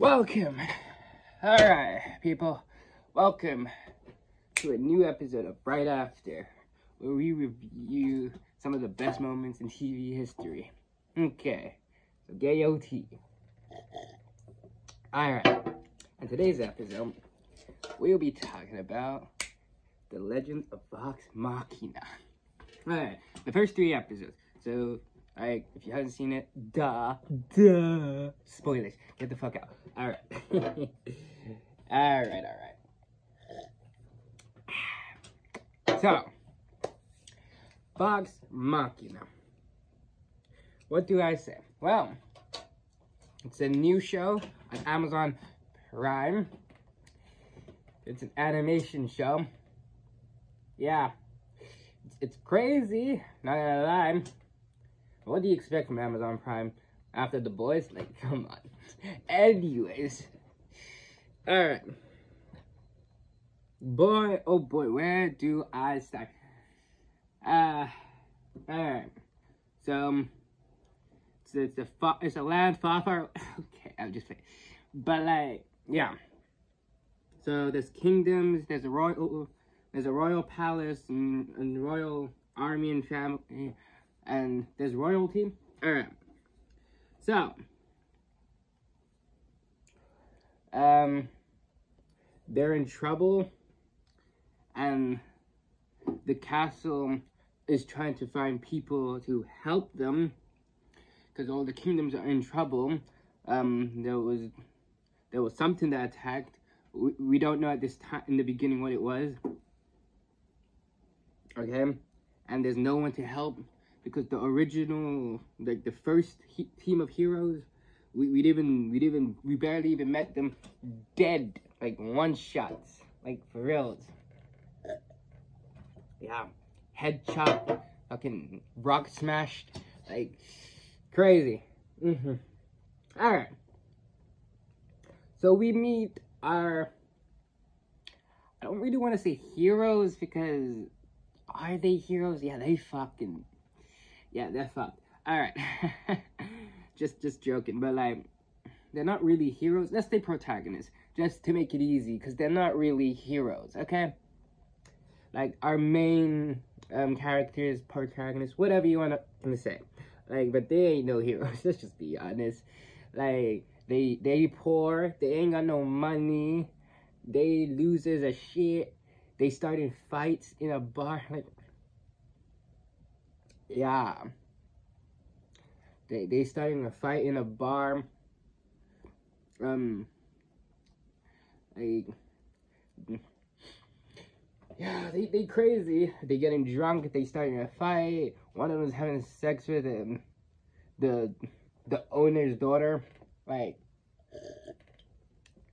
Welcome. Alright, people. Welcome to a new episode of Right After, where we review some of the best moments in TV history. Okay, so get your tea. Alright, in today's episode, we'll be talking about the Legend of Vox Machina. Alright, the first 3 episodes. So, if you haven't seen it, duh, spoilers, get the fuck out. Alright. Alright. So, Vox Machina. What do I say? Well, it's a new show on Amazon Prime. It's an animation show. Yeah. It's crazy, not gonna lie. What do you expect from Amazon Prime after The Boys? Like, come on. Anyways. Alright. Boy, oh boy, where do I start? Alright. So, it's a land far, far. Okay, I'll just say. But, like, yeah. So, there's kingdoms, there's a royal palace, and royal army and family. And there's royalty. Alright. So, they're in trouble, and the castle is trying to find people to help them, because all the kingdoms are in trouble. There was something that attacked. We don't know at this time in the beginning what it was. Okay, and there's no one to help. Because the original, like the first team of heroes, we barely even met them, dead, like one shots, like for reals. Yeah, head chopped, fucking rock smashed, like crazy. All right. So we meet our. I don't really want to say heroes because are they heroes? Yeah, they fucking. Yeah, they're fucked. Alright. just joking. But, like, they're not really heroes. Let's say protagonists. Just to make it easy. Because they're not really heroes. Okay? Like, our main characters, protagonists, whatever you want to say. Like, but they ain't no heroes. Let's just be honest. Like, they poor. They ain't got no money. They losers as shit. They started fights in a bar. Like, yeah, they starting a fight in a bar. Like, yeah, they crazy. They getting drunk. They starting a fight. One of them's having sex with the owner's daughter. Like,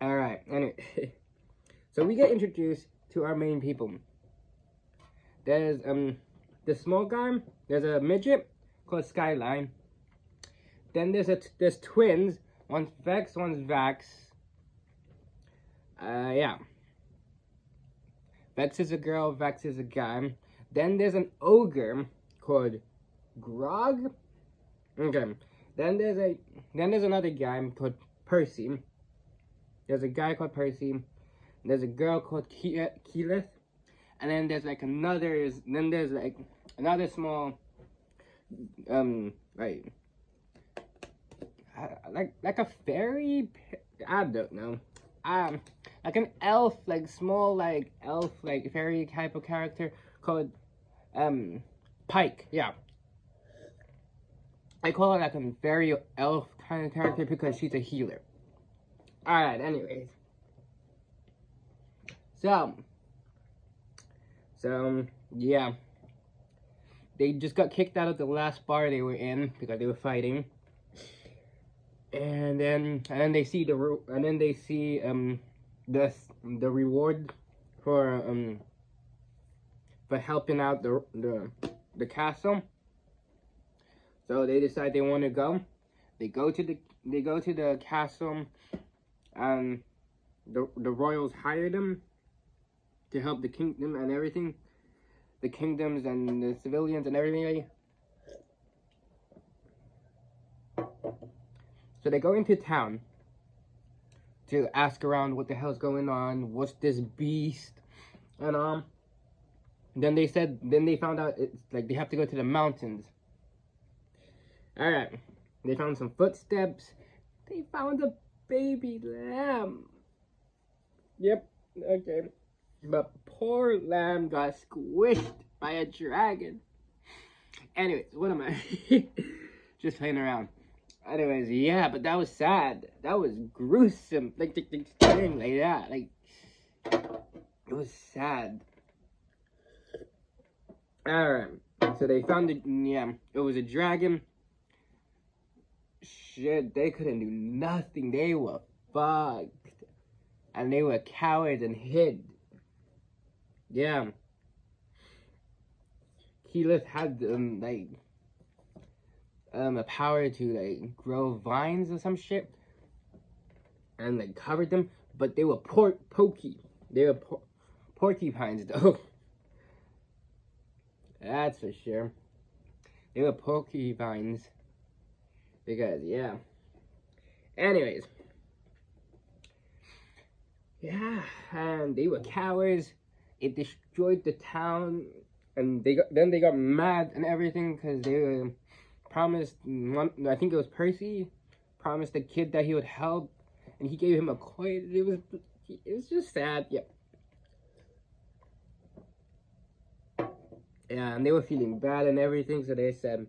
all right. Anyway, so we get introduced to our main people. There's the small guy. There's a midget called Skyline. Then there's twins. One's Vex, one's Vax. Yeah. Vex is a girl, Vax is a guy. Then there's an ogre called Grog. Okay. Then there's another guy called Percy. There's a guy called Percy. There's a girl called Keyleth. And then there's like another small, like a fairy, I don't know, like an elf, like small, like elf, like fairy type of character called, Pike, yeah. I call her like a fairy elf kind of character because she's a healer. Alright, anyways. So, yeah. They just got kicked out of the last bar they were in because they were fighting. And then they see the reward for helping out the castle. So they decide they want to go. They go to the castle. The royals hire them to help the kingdom and everything. The kingdoms and the civilians and everything. So they go into town. to ask around what the hell's going on, what's this beast, and then they found out it's like they have to go to the mountains. All right, they found some footsteps. They found a baby lamb. Yep, okay. But poor lamb got squished by a dragon. Anyways, what am I? Just playing around. Anyways, yeah, but that was sad. That was gruesome. Like that. Like, it was sad. Alright. So they found it. Yeah, it was a dragon. Shit, they couldn't do nothing. They were fucked. And they were cowards and hid. Yeah. Keyleth had a power to like grow vines or some shit, and like covered them, but they were pokey. They were porcupines though. That's for sure. They were porcupines because yeah. Anyways, yeah, and they were cowards. It destroyed the town, and then they got mad and everything because they were promised one. I think it was Percy promised the kid that he would help, and he gave him a coin. It was just sad. Yeah. Yeah, and they were feeling bad and everything, so they said,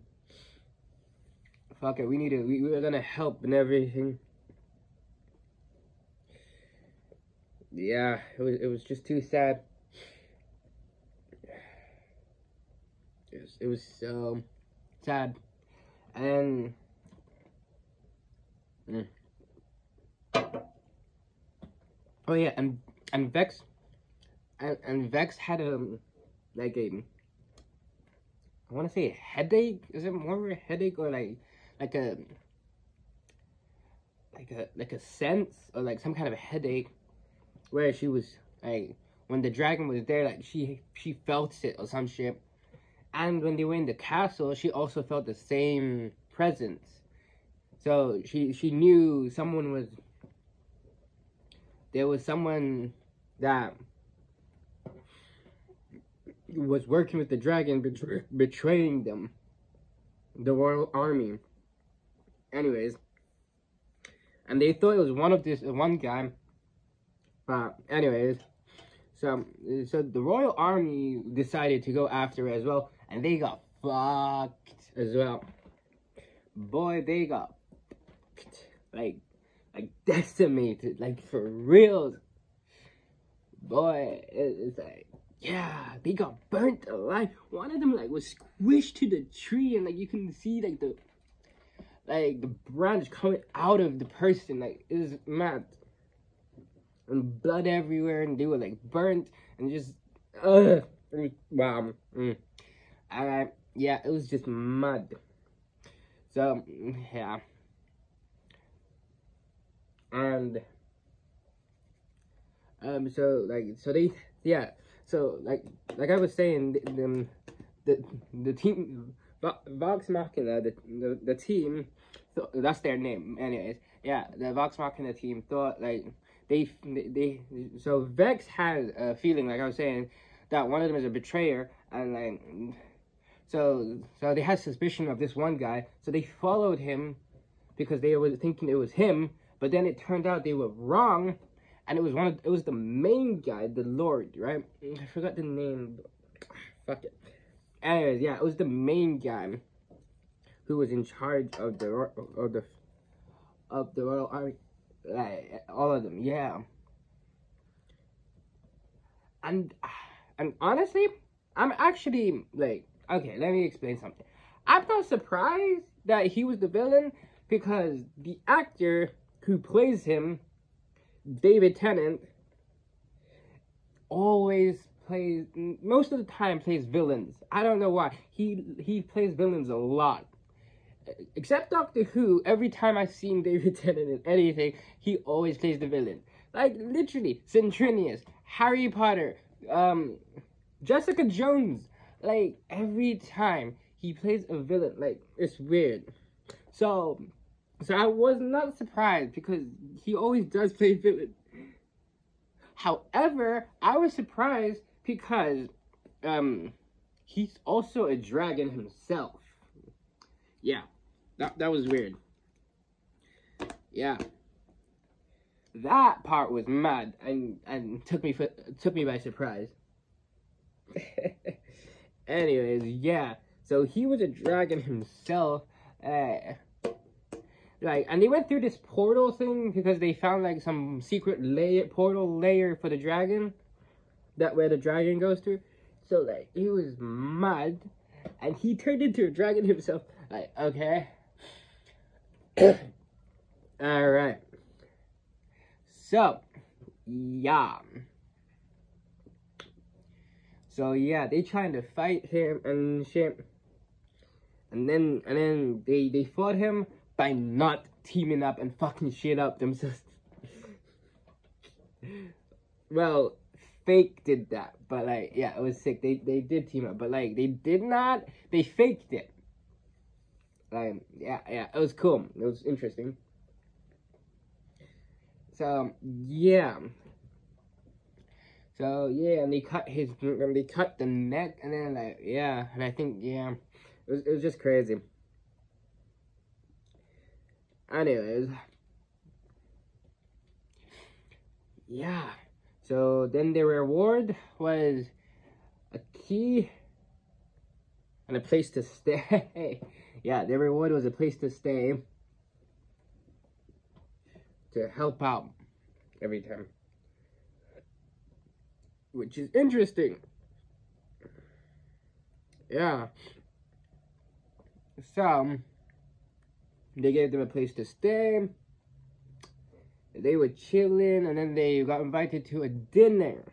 "Fuck it, we were gonna help and everything." Yeah, it was just too sad. It was so sad, and oh yeah, and Vex and Vex had like a, I want to say a headache. Is it more of a headache or like a sense or like some kind of a headache where she was like when the dragon was there, like she felt it or some shit. And when they were in the castle, she also felt the same presence. So she knew there was someone that was working with the dragon, betraying them, the royal army. Anyways, and they thought it was one guy. But anyways, so the royal army decided to go after her as well, and they got fucked as well. Boy, they got like decimated, like for real. Boy, it's like, yeah, they got burnt alive. One of them like was squished to the tree, and like you can see like the branch coming out of the person. Like it was mad. And blood everywhere, and they were like burnt and just wow. Yeah, it was just mud. So yeah, and so like I was saying, the team Vox Machina, the team, so that's their name. Anyways, yeah, the Vox Machina team thought like. So Vex had a feeling, like I was saying, that one of them is a betrayer, and like, so they had suspicion of this one guy, so they followed him because they were thinking it was him, but then it turned out they were wrong, and it was the main guy, the Lord, right? I forgot the name. Fuck it. Anyways, yeah, it was the main guy who was in charge of the royal army. Like all of them, yeah. And honestly, I'm actually like, okay, let me explain something. I'm not surprised that he was the villain because the actor who plays him, David Tennant, most of the time plays villains. I don't know why. He plays villains a lot. Except Doctor Who, every time I've seen David Tennant in anything, he always plays the villain. Like, literally, Centrinius, Harry Potter, Jessica Jones. Like, every time he plays a villain. Like, it's weird. So, So I was not surprised because he always does play villain. However, I was surprised because he's also a dragon himself. Yeah, that was weird. Yeah, that part was mad and took me by surprise. Anyways, yeah. So he was a dragon himself. And they went through this portal thing because they found like some secret portal layer for the dragon, that where the dragon goes through. So like he was mad, and he turned into a dragon himself. Like, okay, all right. So yeah. So yeah, they trying to fight him and shit. And then they fought him by not teaming up and fucking shit up themselves. Well, Fake did that, but like, yeah, it was sick. They did team up, but like they did not. They faked it. Like, yeah, it was cool. It was interesting. So yeah. So yeah, and they cut the neck, and then like, yeah, and I think, yeah, it was just crazy. Anyways, yeah. So then the reward was a key and a place to stay. Yeah, the reward was a place to stay to help out every time, which is interesting. Yeah. So they gave them a place to stay. They were chilling, and then they got invited to a dinner.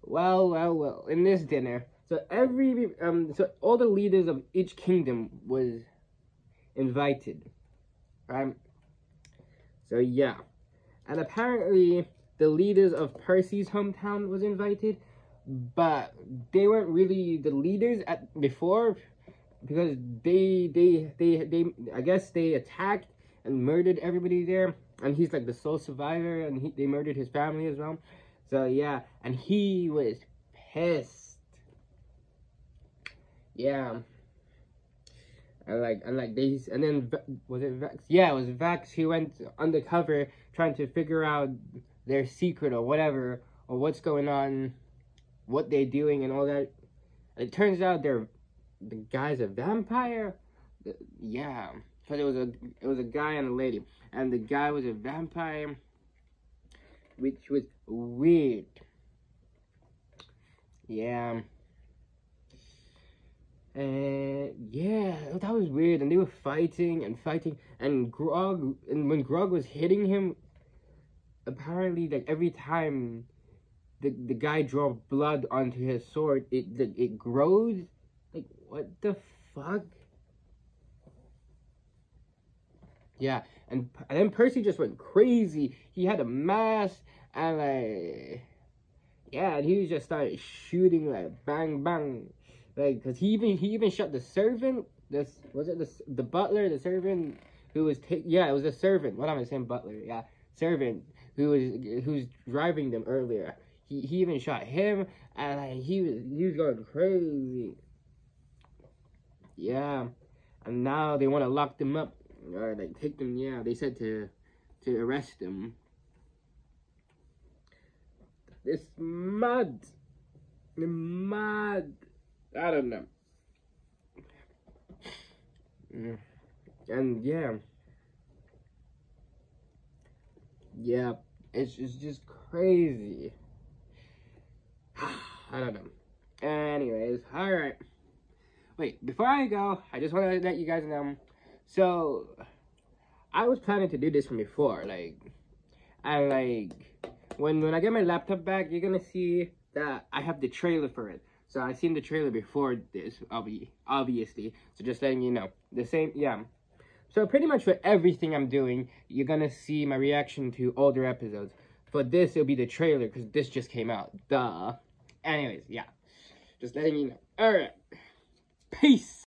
Well. In this dinner, so so all the leaders of each kingdom was invited, right? So yeah, and apparently the leaders of Percy's hometown was invited, but they weren't really the leaders before, because they I guess they attacked and murdered everybody there, and he's like the sole survivor, and they murdered his family as well. So yeah, and he was pissed. Yeah. And then was it Vex? Yeah, it was Vex. He went undercover trying to figure out their secret or whatever, or what's going on, what they're doing and all that. It turns out the guy's a vampire. Yeah, because it was a guy and a lady, and the guy was a vampire, which was weird. Yeah. And yeah, that was weird. And they were fighting, and when Grog was hitting him, apparently like every time the guy draw blood onto his sword, it grows. Like, what the fuck? Yeah, and then Percy just went crazy. He had a mask, and like, yeah, and he just started shooting like bang bang. Like, cause he even shot the servant. The butler, the servant who was it was the servant. What am I saying, butler? Yeah, servant who's driving them earlier. He even shot him, and like, he was going crazy. Yeah, and now they want to lock them up or like take them. Yeah, they said to arrest them. It's mad. I don't know. And yeah, it's just crazy. I don't know. Anyways, all right. Wait, before I go, I just want to let you guys know. So, I was planning to do this from before, like, and like, when I get my laptop back, you're gonna see that I have the trailer for it. So I've seen the trailer before this, obviously. So just letting you know. The same, yeah. So pretty much for everything I'm doing, you're gonna see my reaction to older episodes. For this, it'll be the trailer, because this just came out. Duh. Anyways, yeah. Just letting you know. Alright. Peace.